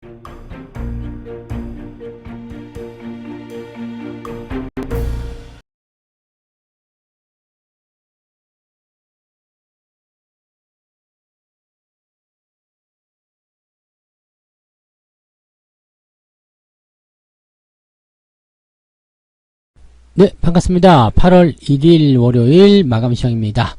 네, 반갑습니다. 8월 1일 월요일 마감 시간입니다.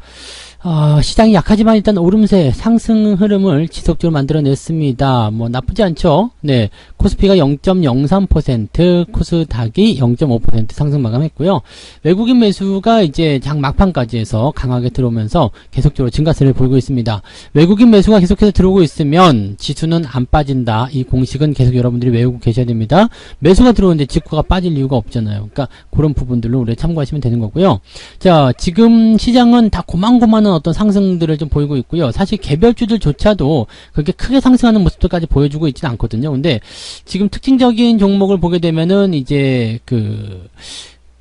시장이 약하지만 일단 오름세 상승 흐름을 지속적으로 만들어냈습니다. 뭐 나쁘지 않죠? 네, 코스피가 0.03%, 코스닥이 0.5% 상승 마감했고요. 외국인 매수가 이제 장 막판까지 해서 강하게 들어오면서 계속적으로 증가세를 보이고 있습니다. 외국인 매수가 계속해서 들어오고 있으면 지수는 안 빠진다. 이 공식은 계속 여러분들이 외우고 계셔야 됩니다. 매수가 들어오는데 지수가 빠질 이유가 없잖아요. 그러니까 그런 부분들로 우리가 참고하시면 되는 거고요. 자, 지금 시장은 다 고만고만한 어떤 상승들을 좀 보이고 있고요. 사실 개별주들조차도 그렇게 크게 상승하는 모습들까지 보여주고 있지는 않거든요. 근데 지금 특징적인 종목을 보게 되면은 이제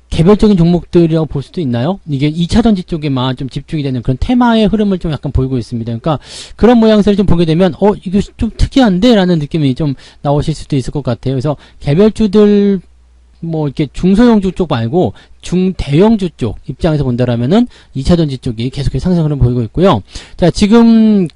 개별적인 종목들이라고 볼 수도 있나요? 이게 2차전지 쪽에만 좀 집중이 되는 그런 테마의 흐름을 좀 약간 보이고 있습니다. 그러니까 그런 모양새를 좀 보게 되면 이거 좀 특이한데? 라는 느낌이 좀 나오실 수도 있을 것 같아요. 그래서 개별주들 이렇게 중소형주 쪽 말고 중대형주 쪽 입장에서 본다라면은 2차전지 쪽이 계속해서 상승 흐름 보이고 있고요. 자, 지금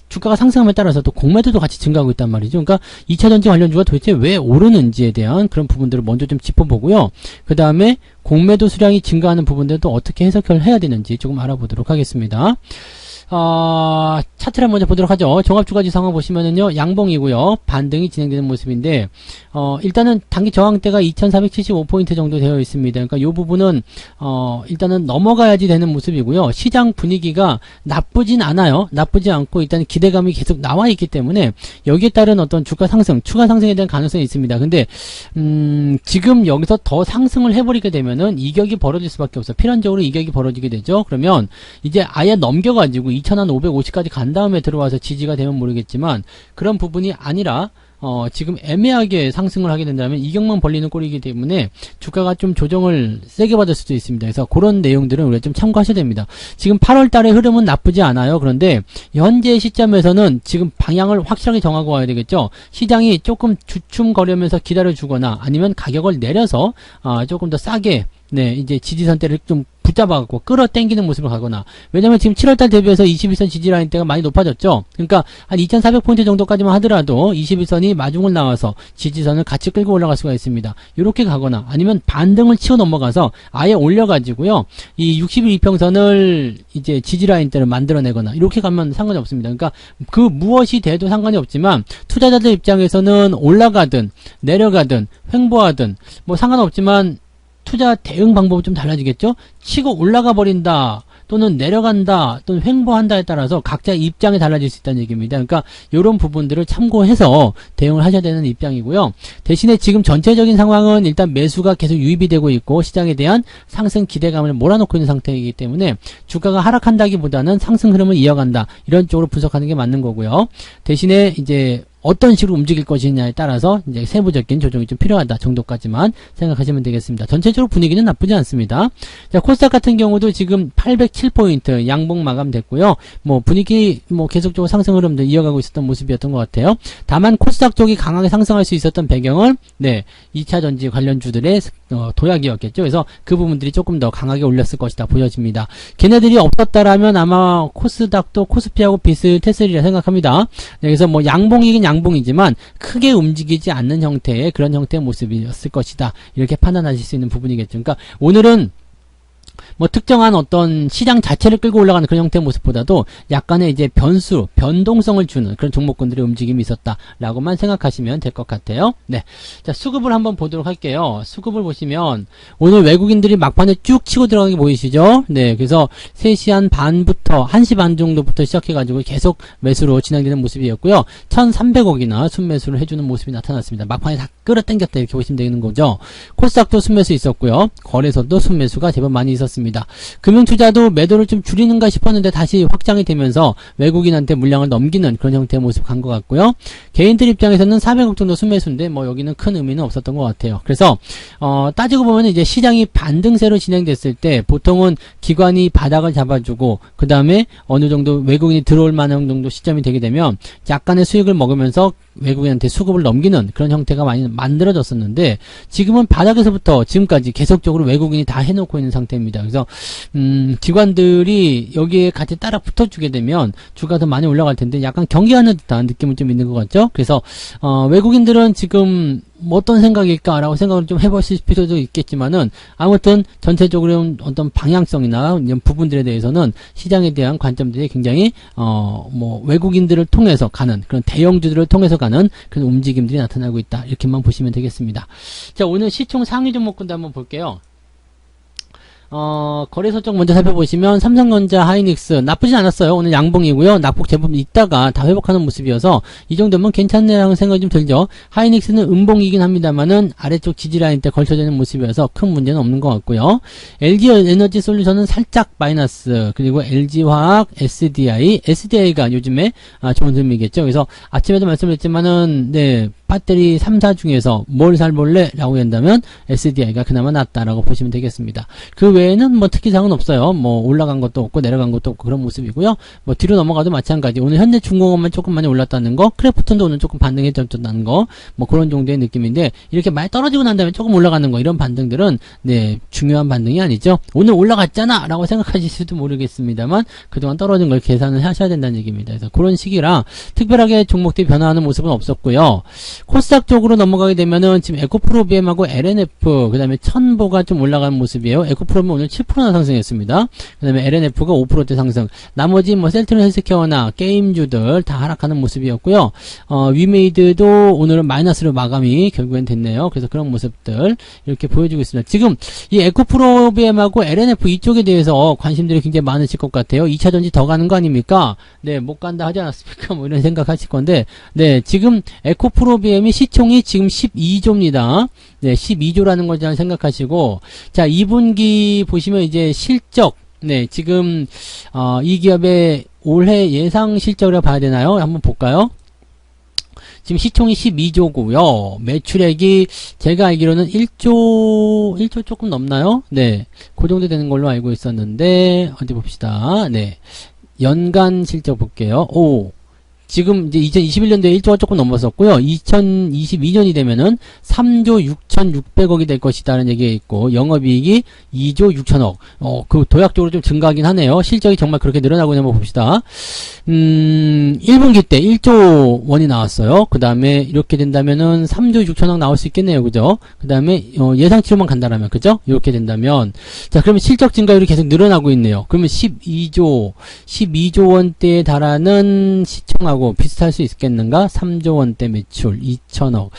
주가가 상승함에 따라서 또 공매도도 같이 증가하고 있단 말이죠. 그러니까 2차전지 관련주가 도대체 왜 오르는지에 대한 그런 부분들을 먼저 좀 짚어보고요. 그 다음에 공매도 수량이 증가하는 부분들도 어떻게 해석을 해야 되는지 조금 알아보도록 하겠습니다. 차트를 먼저 보도록 하죠. 종합주가지 상황 보시면은요, 양봉이고요. 반등이 진행되는 모습인데, 일단은 단기 저항대가 2475포인트 정도 되어 있습니다. 그러니까 이 부분은, 일단은 넘어가야지 되는 모습이고요. 시장 분위기가 나쁘진 않아요. 나쁘지 않고 일단 기대감이 계속 나와 있기 때문에, 여기에 따른 어떤 주가 상승, 추가 상승에 대한 가능성이 있습니다. 근데, 지금 여기서 더 상승을 해버리게 되면은 이격이 벌어질 수밖에 없어요. 필연적으로 이격이 벌어지게 되죠. 그러면, 이제 아예 넘겨가지고 2,550까지 간 다음에 들어와서 지지가 되면 모르겠지만 그런 부분이 아니라 지금 애매하게 상승을 하게 된다면 이격만 벌리는 꼴이기 때문에 주가가 좀 조정을 세게 받을 수도 있습니다. 그래서 그런 내용들은 우리가 좀 참고하셔야 됩니다. 지금 8월 달의 흐름은 나쁘지 않아요. 그런데 현재 시점에서는 지금 방향을 확실하게 정하고 와야 되겠죠. 시장이 조금 주춤거리면서 기다려주거나 아니면 가격을 내려서 조금 더 싸게 이제 지지선대를 좀 붙잡아갖고 끌어당기는 모습을 가거나, 왜냐면 지금 7월달 대비해서 21선 지지라인 대가 많이 높아졌죠. 그러니까 한 2400포인트 정도까지만 하더라도 21선이 마중을 나와서 지지선을 같이 끌고 올라갈 수가 있습니다. 이렇게 가거나 아니면 반등을 치고 넘어가서 아예 올려가지고요, 이 60일 이평선을 이제 지지라인 대를 만들어내거나 이렇게 가면 상관이 없습니다. 그러니까 그 무엇이 돼도 상관이 없지만 투자자들 입장에서는 올라가든 내려가든 횡보하든 뭐 상관없지만 투자 대응 방법은 좀 달라지겠죠? 치고 올라가 버린다, 또는 내려간다, 또는 횡보한다에 따라서 각자 입장이 달라질 수 있다는 얘기입니다. 그러니까 이런 부분들을 참고해서 대응을 하셔야 되는 입장이고요. 대신에 지금 전체적인 상황은 일단 매수가 계속 유입이 되고 있고 시장에 대한 상승 기대감을 몰아놓고 있는 상태이기 때문에 주가가 하락한다기보다는 상승 흐름을 이어간다, 이런 쪽으로 분석하는 게 맞는 거고요. 대신에 이제 어떤 식으로 움직일 것이냐에 따라서 이제 세부적인 조정이 좀 필요하다 정도까지만 생각하시면 되겠습니다. 전체적으로 분위기는 나쁘지 않습니다. 자, 코스닥 같은 경우도 지금 807포인트 양봉 마감됐고요. 분위기 계속적으로 상승 흐름도 이어가고 있었던 모습이었던 것 같아요. 다만 코스닥 쪽이 강하게 상승할 수 있었던 배경은 2차전지 관련주들의 도약이었겠죠. 그래서 그 부분들이 조금 더 강하게 올렸을 것이다 보여집니다. 걔네들이 없었다라면 아마 코스닥도 코스피하고 비슷했으리라 생각합니다. 그래서 양봉이긴 양봉이지만 크게 움직이지 않는 형태의 그런 형태의 모습이었을 것이다, 이렇게 판단하실 수 있는 부분이겠죠. 그러니까 오늘은 특정한 어떤 시장 자체를 끌고 올라가는 그런 형태의 모습보다도 약간의 이제 변동성을 주는 그런 종목군들의 움직임이 있었다라고만 생각하시면 될 것 같아요. 자, 수급을 한번 보도록 할게요. 수급을 보시면 오늘 외국인들이 막판에 쭉 치고 들어가는 게 보이시죠? 그래서 3시 한 반부터 1시 반 정도부터 시작해가지고 계속 매수로 진행되는 모습이었고요. 1,300억이나 순매수를 해주는 모습이 나타났습니다. 막판에 다 끌어당겼다, 이렇게 보시면 되는 거죠. 코스닥도 순매수 있었고요. 거래소도 순매수가 제법 많이 있었습니다. 금융투자도 매도를 좀 줄이는가 싶었는데 다시 확장이 되면서 외국인한테 물량을 넘기는 그런 형태의 모습 간 것 같고요. 개인들 입장에서는 400억 정도 순매수인데 여기는 큰 의미는 없었던 것 같아요. 그래서 따지고 보면 이제 시장이 반등세로 진행됐을 때 보통은 기관이 바닥을 잡아주고 그 다음에 어느 정도 외국인이 들어올 만한 정도 시점이 되게 되면 약간의 수익을 먹으면서 외국인한테 수급을 넘기는 그런 형태가 많이 만들어졌었는데, 지금은 바닥에서부터 지금까지 계속적으로 외국인이 다 해놓고 있는 상태입니다. 그래서 기관들이 여기에 같이 따라 붙어주게 되면 주가가 더 많이 올라갈 텐데, 약간 경계하는 듯한 느낌은 좀 있는 것 같죠. 그래서 외국인들은 지금 뭐 어떤 생각일까라고 생각을 좀 해보실 필요도 있겠지만은, 아무튼 전체적으로 어떤 방향성이나 이런 부분들에 대해서는 시장에 대한 관점들이 굉장히 뭐 외국인들을 통해서 가는 그런 대형주들을 통해서 가는 그런 움직임들이 나타나고 있다, 이렇게만 보시면 되겠습니다. 자, 오늘 시총 상위 종목군도 한번 볼게요. 거래소 쪽 먼저 살펴보시면 삼성전자, 하이닉스 나쁘진 않았어요. 오늘 양봉이고요. 낙폭 제법 있다가 다 회복하는 모습이어서 이 정도면 괜찮네라는 생각이 좀 들죠. 하이닉스는 음봉이긴 합니다만은 아래쪽 지지라인 때 걸쳐지는 모습이어서 큰 문제는 없는 것 같고요. LG에너지 솔루션은 살짝 마이너스, 그리고 LG화학, SDI가 요즘에 좋은 흐름이겠죠. 그래서 아침에도 말씀드렸지만은 네, 배터리 3사 중에서 뭘 살볼래? 라고 한다면 SDI가 그나마 낫다라고 보시면 되겠습니다. 그 외에는 뭐 특이사항은 없어요. 뭐 올라간 것도 없고 내려간 것도 없고 그런 모습이고요. 뭐 뒤로 넘어가도 마찬가지. 오늘 현대중공업만 조금 많이 올랐다는 거, 크래프톤도 오늘 조금 반등해졌다는 거, 뭐 그런 정도의 느낌인데, 이렇게 많이 떨어지고 난 다음에 조금 올라가는 거, 이런 반등들은 네, 중요한 반등이 아니죠. 오늘 올라갔잖아 라고 생각하실지도 모르겠습니다만 그동안 떨어진 걸 계산을 하셔야 된다는 얘기입니다. 그래서 그런 시기라 특별하게 종목들이 변화하는 모습은 없었고요. 코스닥 쪽으로 넘어가게 되면은 지금 에코프로비엠하고 LNF, 그 다음에 천보가 좀 올라가는 모습이에요. 에코프로비엠 오늘 7%나 상승했습니다. 그 다음에 LNF가 5%대 상승. 나머지 뭐 셀트론 헬스케어나 게임주들 다 하락하는 모습이었고요. 위메이드도 오늘은 마이너스로 마감이 결국엔 됐네요. 그래서 그런 모습들 이렇게 보여주고 있습니다. 지금 이 에코프로비엠하고 LNF 이쪽에 대해서 관심들이 굉장히 많으실 것 같아요. 2차전지 더 가는 거 아닙니까? 네, 못 간다 하지 않았습니까? 뭐 이런 생각 하실 건데, 네, 지금 에코프로비엠이 시총이 지금 12조입니다. 네, 12조라는 걸 잘 생각하시고, 자, 2분기 보시면 이제 실적, 네, 지금, 이 기업의 올해 예상 실적을 봐야 되나요? 한번 볼까요? 지금 시총이 12조고요. 매출액이 제가 알기로는 1조 조금 넘나요? 네, 그 정도 되는 걸로 알고 있었는데, 어디 봅시다. 네, 연간 실적 볼게요. 오, 지금 이제 2021년도에 1조가 조금 넘었었고요. 2022년이 되면은 3조 6,600억이 될 것이다라는 얘기가 있고, 영업이익이 2조 6천억. 그 도약적으로 좀 증가하긴 하네요. 실적이 정말 그렇게 늘어나고 있는 거 봅시다. 1분기 때 1조 원이 나왔어요. 그 다음에 이렇게 된다면은 3조 6천억 나올 수 있겠네요. 그죠? 그 다음에 예상치로만 간다라면, 그죠? 이렇게 된다면, 자, 그러면 실적 증가율이 계속 늘어나고 있네요. 그러면 12조 원대에 달하는 시총하고 비슷할 수 있겠는가? 3조 원대 매출 2천억.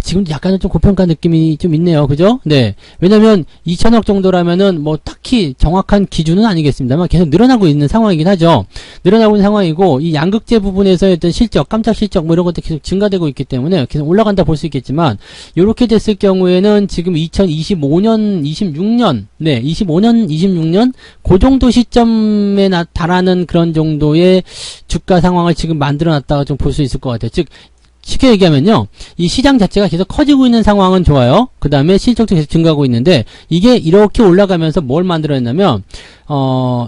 지금 약간은 좀 고평가 느낌이 좀 있네요. 그죠? 네. 왜냐면 2천억 정도라면은 뭐 딱히 정확한 기준은 아니겠습니다만 계속 늘어나고 있는 상황이긴 하죠. 늘어나고 있는 상황이고, 이 양극재 부분에서의 어떤 실적, 깜짝 실적 뭐 이런 것도 계속 증가되고 있기 때문에 계속 올라간다 볼 수 있겠지만, 요렇게 됐을 경우에는 지금 2025년, 26년, 네, 25년, 26년 그 정도 시점에 달하는 그런 정도의 주가 상황을 지금 만들어 놨다가 좀 볼 수 있을 것 같아요. 즉, 쉽게 얘기하면요, 이 시장 자체가 계속 커지고 있는 상황은 좋아요. 그 다음에 실적도 계속 증가하고 있는데, 이게 이렇게 올라가면서 뭘 만들어냈냐면,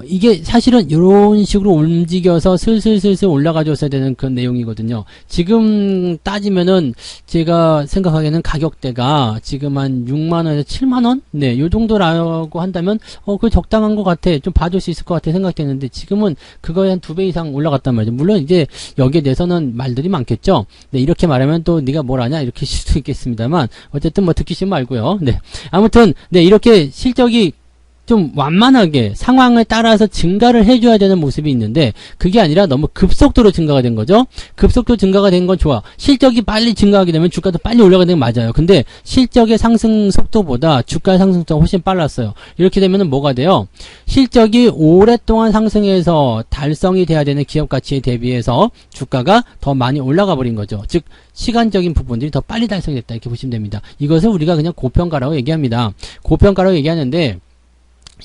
이게 사실은 이런 식으로 움직여서 슬슬 올라가줬어야 되는 그런 내용이거든요. 지금 따지면은 제가 생각하기에는 가격대가 지금 한 6만원에서 7만원? 네, 요 정도라고 한다면, 그거 적당한 것 같아. 좀 봐줄 수 있을 것 같아 생각되는데, 지금은 그거에 한 2배 이상 올라갔단 말이죠. 물론 이제 여기에 대해서는 말들이 많겠죠. 네, 이렇게 말하면 또 네가 뭘 아냐? 이렇게 실 수도 있겠습니다만, 어쨌든 뭐 듣기 싫으면 말고요. 네. 아무튼, 네, 이렇게 실적이 좀 완만하게 상황에 따라서 증가를 해줘야 되는 모습이 있는데, 그게 아니라 너무 급속도로 증가가 된 거죠. 급속도로 증가가 된 건 좋아. 실적이 빨리 증가하게 되면 주가도 빨리 올라가는 건 맞아요. 근데 실적의 상승 속도보다 주가의 상승 속도가 훨씬 빨랐어요. 이렇게 되면 뭐가 돼요? 실적이 오랫동안 상승해서 달성이 돼야 되는 기업 가치에 대비해서 주가가 더 많이 올라가 버린 거죠. 즉, 시간적인 부분들이 더 빨리 달성이 됐다, 이렇게 보시면 됩니다. 이것을 우리가 그냥 고평가라고 얘기합니다. 고평가라고 얘기하는데,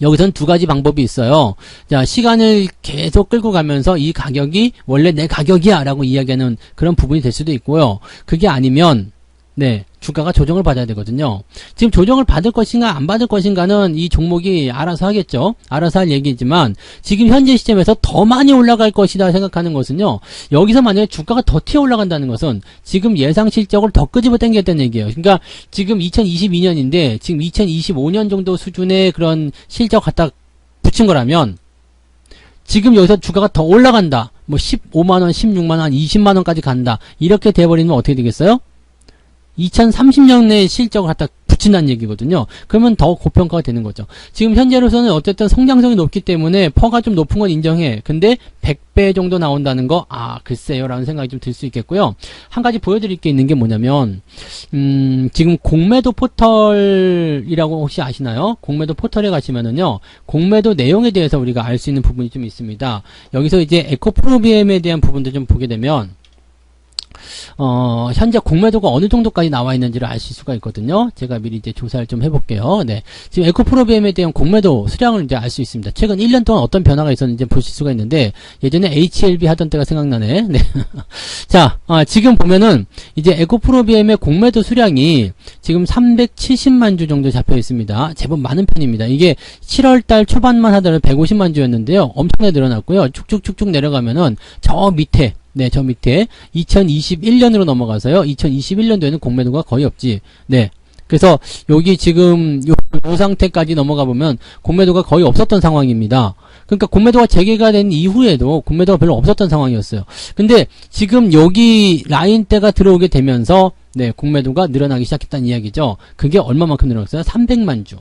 여기선 두 가지 방법이 있어요. 자, 시간을 계속 끌고 가면서 이 가격이 원래 내 가격이야 라고 이야기하는 그런 부분이 될 수도 있고요. 그게 아니면, 네, 주가가 조정을 받아야 되거든요. 지금 조정을 받을 것인가 안 받을 것인가는 이 종목이 알아서 하겠죠. 알아서 할 얘기지만 지금 현재 시점에서 더 많이 올라갈 것이다 생각하는 것은요. 여기서 만약에 주가가 더 튀어 올라간다는 것은 지금 예상 실적을 더 끄집어 당겼다는 얘기예요. 그러니까 지금 2022년인데 지금 2025년 정도 수준의 그런 실적 갖다 붙인 거라면 지금 여기서 주가가 더 올라간다. 뭐 15만원, 16만원, 20만원까지 간다. 이렇게 돼버리면 어떻게 되겠어요? 2030년 내 실적을 갖다 붙인다는 얘기거든요. 그러면 더 고평가가 되는 거죠. 지금 현재로서는 어쨌든 성장성이 높기 때문에 퍼가 좀 높은 건 인정해. 근데 100배 정도 나온다는 거, 글쎄요 라는 생각이 좀 들 수 있겠고요. 한 가지 보여드릴 게 있는 게 뭐냐면 지금 공매도 포털이라고 혹시 아시나요? 공매도 포털에 가시면은요, 공매도 내용에 대해서 우리가 알 수 있는 부분이 좀 있습니다. 여기서 이제 에코프로비엠에 대한 부분도 좀 보게 되면 현재 공매도가 어느 정도까지 나와 있는지를 아실 수가 있거든요. 제가 미리 이제 조사를 좀 해볼게요. 네. 지금 에코프로비엠에 대한 공매도 수량을 이제 알 수 있습니다. 최근 1년 동안 어떤 변화가 있었는지 보실 수가 있는데, 예전에 HLB 하던 때가 생각나네. 네. 자, 지금 보면은, 이제 에코프로비엠의 공매도 수량이 지금 370만 주 정도 잡혀 있습니다. 제법 많은 편입니다. 이게 7월달 초반만 하더라도 150만 주였는데요. 엄청나게 늘어났고요. 쭉쭉쭉쭉 내려가면은, 저 밑에, 네, 저 밑에 2021년으로 넘어가서요. 2021년도에는 공매도가 거의 없지. 네. 그래서 여기 지금 요 상태까지 넘어가 보면 공매도가 거의 없었던 상황입니다. 그러니까 공매도가 재개가 된 이후에도 공매도가 별로 없었던 상황이었어요. 근데 지금 여기 라인대가 들어오게 되면서 네, 공매도가 늘어나기 시작했다는 이야기죠. 그게 얼마만큼 늘어났어요? 300만 주.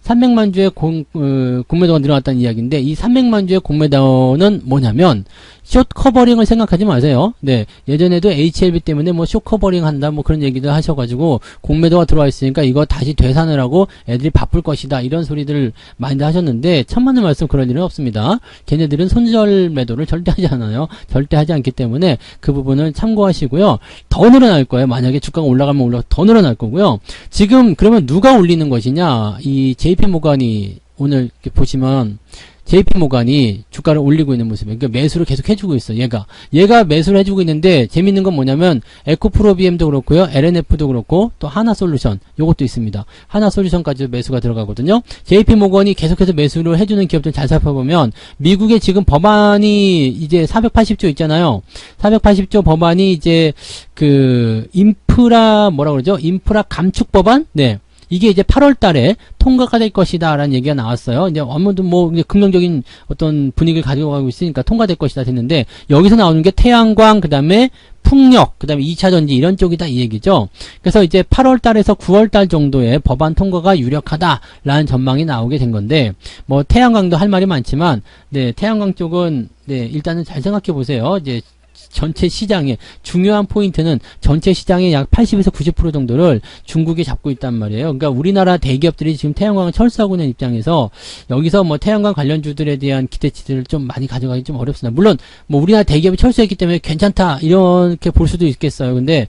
300만 주의 공매도가 늘어났다는 이야기인데, 이 300만 주의 공매도는 뭐냐면 숏 커버링을 생각하지 마세요. 네, 예전에도 HLB 때문에 뭐 숏 커버링 한다 뭐 그런 얘기도 하셔가지고 공매도가 들어와 있으니까 이거 다시 되산을 하고 애들이 바쁠 것이다 이런 소리들을 많이들 하셨는데, 천만의 말씀 그럴 일은 없습니다. 걔네들은 손절 매도를 절대 하지 않아요. 절대 하지 않기 때문에 그 부분을 참고하시고요. 더 늘어날 거예요. 만약에 주가가 올라가면 더 늘어날 거고요. 지금 그러면 누가 올리는 것이냐? 이 JP모간이 오늘 이렇게 보시면 JP모간이 주가를 올리고 있는 모습이에요. 그러니까 매수를 계속 해주고 있어. 얘가 매수를 해주고 있는데, 재밌는 건 뭐냐면 에코프로비엠도 그렇고요, LNF도 그렇고 또 하나솔루션 요것도 있습니다. 하나솔루션까지도 매수가 들어가거든요. JP모건이 계속해서 매수를 해주는 기업들 잘 살펴보면, 미국의 지금 법안이 이제 480조 있잖아요. 480조 법안이 이제 그 인프라 뭐라 그러죠? 인프라 감축 법안? 네. 이게 이제 8월 달에 통과가 될 것이다 라는 얘기가 나왔어요. 이제 아무도 뭐 이제 긍정적인 어떤 분위기를 가지고 가고 있으니까 통과될 것이다 했는데, 여기서 나오는 게 태양광, 그 다음에 풍력, 그 다음에 2차 전지 이런 쪽이다 이 얘기죠. 그래서 이제 8월 달에서 9월 달 정도에 법안 통과가 유력하다 라는 전망이 나오게 된 건데, 뭐 태양광도 할 말이 많지만, 네, 태양광 쪽은 네, 일단은 잘 생각해 보세요. 이제 전체 시장의 중요한 포인트는 전체 시장의 약 80에서 90% 정도를 중국이 잡고 있단 말이에요. 그러니까 우리나라 대기업들이 지금 태양광을 철수하고 있는 입장에서 여기서 뭐 태양광 관련주들에 대한 기대치들을 좀 많이 가져가기 좀 어렵습니다. 물론 뭐 우리나라 대기업이 철수했기 때문에 괜찮다 이렇게 볼 수도 있겠어요. 근데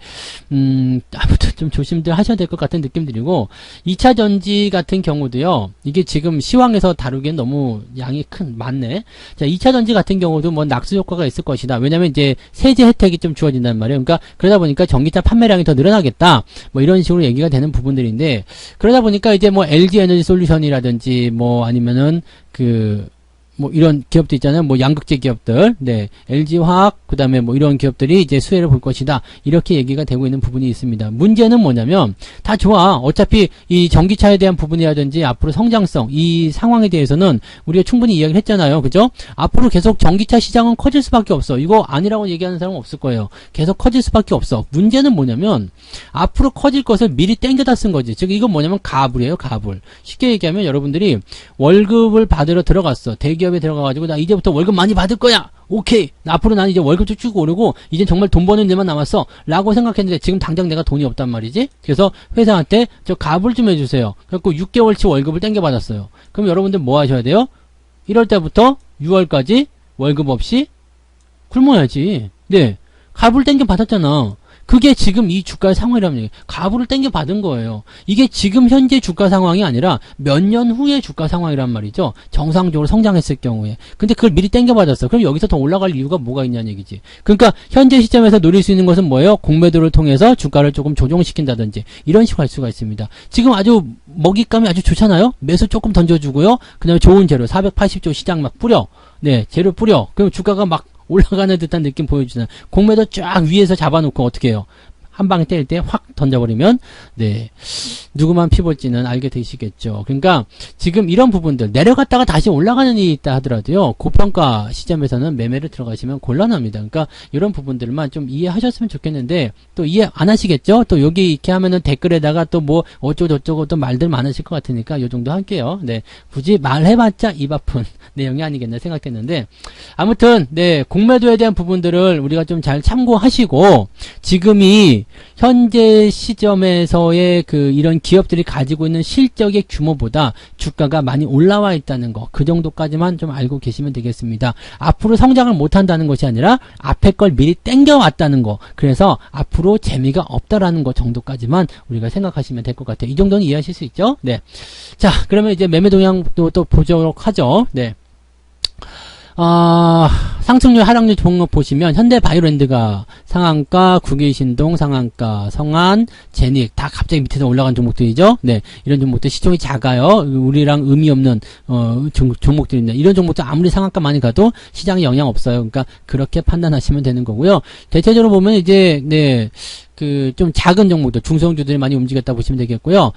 아무튼 좀 조심들 하셔야 될 것 같은 느낌 들이고, 2차 전지 같은 경우도요. 이게 지금 시황에서 다루기엔 너무 양이 많네. 자, 2차 전지 같은 경우도 뭐 낙수 효과가 있을 것이다. 왜냐면 이제 세제 혜택이 좀 주어진단 말이에요. 그러니까 그러다 보니까 전기차 판매량이 더 늘어나겠다. 뭐 이런 식으로 얘기가 되는 부분들인데, 그러다 보니까 이제 뭐 LG 에너지 솔루션이라든지 뭐 아니면은 뭐 이런 기업도 있잖아요. 뭐 양극재 기업들, 네, LG화학, 그 다음에 뭐 이런 기업들이 이제 수혜를 볼 것이다. 이렇게 얘기가 되고 있는 부분이 있습니다. 문제는 뭐냐면 다 좋아. 어차피 이 전기차에 대한 부분이라든지 앞으로 성장성, 이 상황에 대해서는 우리가 충분히 이야기를 했잖아요. 그죠? 앞으로 계속 전기차 시장은 커질 수밖에 없어. 이거 아니라고 얘기하는 사람은 없을 거예요. 계속 커질 수밖에 없어. 문제는 뭐냐면 앞으로 커질 것을 미리 땡겨다 쓴 거지. 즉 이건 뭐냐면 가불이에요. 가불. 쉽게 얘기하면 여러분들이 월급을 받으러 들어갔어. 대기업에 들어가가지고 나 이제부터 월급 많이 받을 거야. 오케이. 앞으로 나는 이제 월급도 쭉 오르고 이제 정말 돈 버는 데만 남았어 라고 생각했는데 지금 당장 내가 돈이 없단 말이지. 그래서 회사한테 저 가불 좀 해주세요. 그래갖고 6개월치 월급을 땡겨 받았어요. 그럼 여러분들 뭐 하셔야 돼요? 1월 달부터 6월까지 월급 없이 굶어야지. 네, 가불 땡겨 받았잖아. 그게 지금 이 주가의 상황이라는 얘기예요. 가부를 땡겨 받은 거예요. 이게 지금 현재 주가 상황이 아니라 몇 년 후의 주가 상황이란 말이죠. 정상적으로 성장했을 경우에. 근데 그걸 미리 땡겨 받았어. 그럼 여기서 더 올라갈 이유가 뭐가 있냐는 얘기지. 그러니까 현재 시점에서 노릴 수 있는 것은 뭐예요? 공매도를 통해서 주가를 조금 조정시킨다든지 이런 식으로 할 수가 있습니다. 지금 아주 먹잇감이 아주 좋잖아요. 매수 조금 던져주고요. 그 다음에 좋은 재료 480조 시장 막 뿌려. 네, 재료 뿌려. 그럼 주가가 막 올라가는 듯한 느낌 보여주잖아요. 공매도 쫙 위에서 잡아놓고 어떻게 해요? 한 방에 때릴 때 확 던져버리면 네, 누구만 피볼지는 알게 되시겠죠. 그러니까 지금 이런 부분들 내려갔다가 다시 올라가는 일이 있다 하더라도요, 고평가 시점에서는 매매를 들어가시면 곤란합니다. 그러니까 이런 부분들만 좀 이해하셨으면 좋겠는데 또 이해 안 하시겠죠? 또 여기 이렇게 하면은 댓글에다가 또 뭐 어쩌고저쩌고 또 말들 많으실 것 같으니까 요 정도 할게요. 네, 굳이 말해봤자 입 아픈 내용이 아니겠나 생각했는데, 아무튼 네, 공매도에 대한 부분들을 우리가 좀 잘 참고하시고, 지금이 현재 시점에서의 그 이런 기업들이 가지고 있는 실적의 규모보다 주가가 많이 올라와 있다는 거, 그 정도까지만 좀 알고 계시면 되겠습니다. 앞으로 성장을 못한다는 것이 아니라 앞에 걸 미리 땡겨왔다는 거, 그래서 앞으로 재미가 없다라는 것 정도까지만 우리가 생각하시면 될 것 같아요. 이 정도는 이해하실 수 있죠? 네. 자, 그러면 이제 매매 동향도 또 보도록 하죠. 네. 상승률, 하락률 종목 보시면 현대바이오랜드가 상한가, 국일신동 상한가, 성한, 제닉 다 갑자기 밑에서 올라간 종목들이죠. 네, 이런 종목들 시총이 작아요. 우리랑 의미 없는 종목들인데, 이런 종목들 아무리 상한가 많이 가도 시장에 영향 없어요. 그러니까 그렇게 판단하시면 되는 거고요. 대체적으로 보면 이제 네, 좀 작은 종목들, 중소형주들이 많이 움직였다 보시면 되겠고요.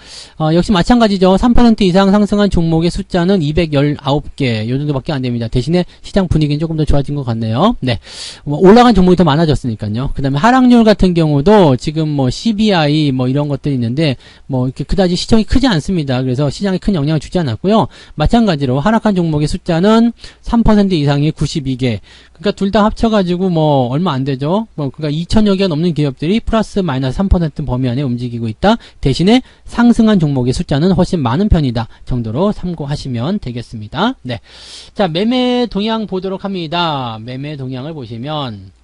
역시 마찬가지죠. 3% 이상 상승한 종목의 숫자는 219개, 요 정도밖에 안 됩니다. 대신에 시장 분위기는 조금 더 좋아진 것 같네요. 네. 올라간 종목이 더 많아졌으니까요. 그 다음에 하락률 같은 경우도 지금 뭐 CBI 뭐 이런 것들이 있는데, 뭐 이렇게 그다지 시총이 크지 않습니다. 그래서 시장에 큰 영향을 주지 않았고요. 마찬가지로 하락한 종목의 숫자는 3% 이상이 92개. 그러니까 둘 다 합쳐가지고 뭐 얼마 안 되죠. 뭐 그러니까 2천여 개가 넘는 기업들이 플러스 마이너스 3% 범위 안에 움직이고 있다. 대신에 상승한 종목의 숫자는 훨씬 많은 편이다 정도로 참고하시면 되겠습니다. 네. 자, 매매 동향 보도록 합니다. 매매 동향을 보시면,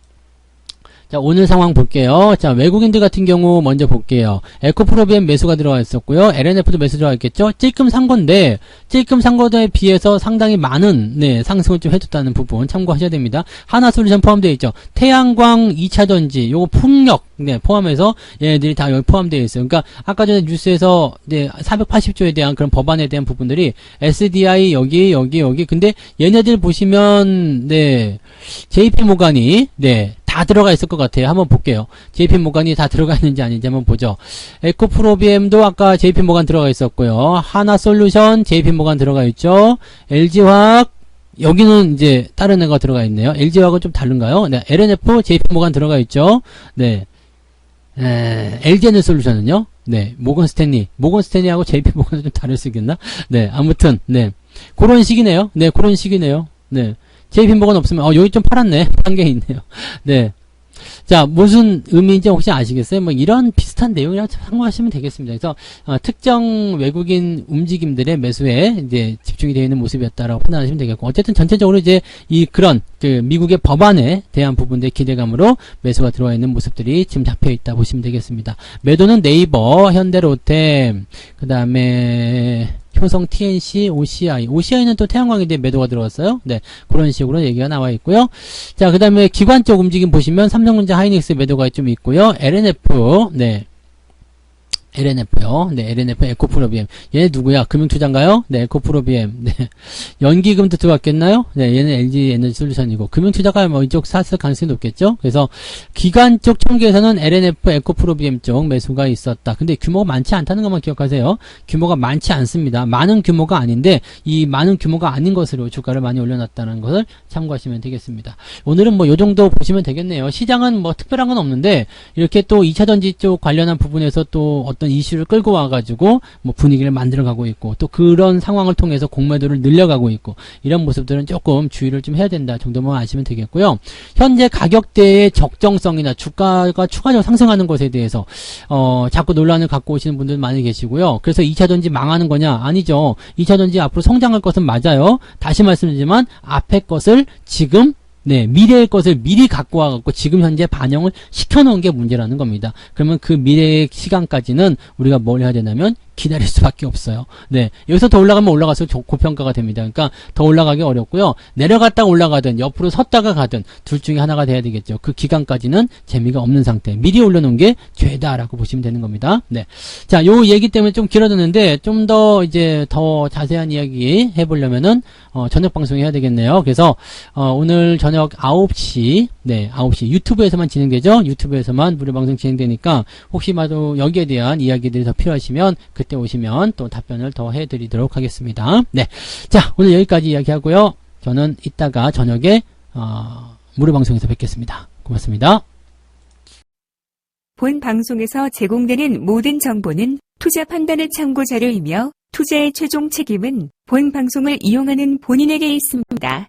자, 오늘 상황 볼게요. 자, 외국인들 같은 경우 먼저 볼게요. 에코프로비엠 매수가 들어가 있었고요. LNF도 매수 들어가 있겠죠. 찔끔 산 건데, 찔끔 산 거에 비해서 상당히 많은 네, 상승을 좀 해줬다는 부분 참고하셔야 됩니다. 하나솔루션 포함되어 있죠. 태양광 2차전지, 요거 풍력 네, 포함해서 얘네들이 다 여기 포함되어 있어요. 그러니까 아까 전에 뉴스에서 네, 480조에 대한 그런 법안에 대한 부분들이 SDI 여기 근데 얘네들 보시면 네, JP모간이 네, 다 들어가 있을 것 같아요. 한번 볼게요. JP모간이 다 들어가 있는지 아닌지 한번 보죠. 에코프로비엠도 아까 JP모간 들어가 있었고요. 하나솔루션 JP모간 들어가 있죠. LG화학 여기는 이제 다른 애가 들어가 있네요. LG화학은 좀 다른가요? 네, LNF JP모간 들어가 있죠. 네, LG에너솔루션은요. 네, 모건스탠리하고 JP모간은 좀 다를 수 있겠나? 네, 아무튼 네, 그런 식이네요. 네, 그런 식이네요. 네. JP모간 없으면, 여기 좀 팔았네. 한 개 있네요. 네. 자, 무슨 의미인지 혹시 아시겠어요? 뭐, 이런 비슷한 내용이랑 참고하시면 되겠습니다. 그래서, 특정 외국인 움직임들의 매수에 이제 집중이 되어 있는 모습이었다라고 판단하시면 되겠고, 어쨌든 전체적으로 이제 그런, 미국의 법안에 대한 부분들의 기대감으로 매수가 들어와 있는 모습들이 지금 잡혀 있다 보시면 되겠습니다. 매도는 네이버, 현대로템, 그 다음에, 효성 TNC, OCI는 또 태양광에 대해 매도가 들어왔어요. 네, 그런 식으로 얘기가 나와 있고요. 자, 그 다음에 기관 쪽 움직임 보시면 삼성전자, 하이닉스 매도가 좀 있고요. LNF, 네. LNF요. 네, LNF 에코프로비엠. 얘네 누구야? 금융투자인가요? 네, 에코프로비엠. 네. 연기금도 들어왔겠나요? 네, 얘는 LG에너지솔루션이고 금융투자가 뭐 이쪽 샀을 가능성이 높겠죠? 그래서 기관 쪽 총계에서는 LNF 에코프로비엠 쪽 매수가 있었다. 근데 규모가 많지 않다는 것만 기억하세요. 규모가 많지 않습니다. 많은 규모가 아닌데 이 많은 규모가 아닌 것으로 주가를 많이 올려놨다는 것을 참고하시면 되겠습니다. 오늘은 뭐 요 정도 보시면 되겠네요. 시장은 뭐 특별한 건 없는데 이렇게 또 2차전지 쪽 관련한 부분에서 또 어떤 이슈를 끌고 와가지고 뭐 분위기를 만들어가고 있고 또 그런 상황을 통해서 공매도를 늘려가고 있고 이런 모습들은 조금 주의를 좀 해야 된다 정도만 아시면 되겠고요. 현재 가격대의 적정성이나 주가가 추가적으로 상승하는 것에 대해서 자꾸 논란을 갖고 오시는 분들 많이 계시고요. 그래서 2차전지 망하는 거냐? 아니죠. 2차전지 앞으로 성장할 것은 맞아요. 다시 말씀드리지만 앞에 것을 지금 네, 미래의 것을 미리 갖고 와갖고 지금 현재 반영을 시켜놓은 게 문제라는 겁니다. 그러면 그 미래의 시간까지는 우리가 뭘 해야 되냐면 기다릴 수밖에 없어요. 네, 여기서 더 올라가면 올라가서 고평가가 됩니다. 그러니까 더 올라가기 어렵고요. 내려갔다 올라가든 옆으로 섰다가 가든 둘 중에 하나가 돼야 되겠죠. 그 기간까지는 재미가 없는 상태. 미리 올려놓은 게 죄다라고 보시면 되는 겁니다. 네, 자, 요 얘기 때문에 좀 길어졌는데 좀 더 이제 더 자세한 이야기 해보려면은 저녁 방송 해야 되겠네요. 그래서 오늘 저녁 9시, 네, 9시 유튜브에서만 진행되죠. 유튜브에서만 무료 방송 진행되니까 혹시라도 여기에 대한 이야기들이 더 필요하시면 그때 오시면 또 답변을 더 해드리도록 하겠습니다. 네, 자, 오늘 여기까지 이야기하고요. 저는 이따가 저녁에 무료 방송에서 뵙겠습니다. 고맙습니다. 본 방송에서 제공되는 모든 정보는 투자 판단의 참고 자료이며 투자의 최종 책임은 본 방송을 이용하는 본인에게 있습니다.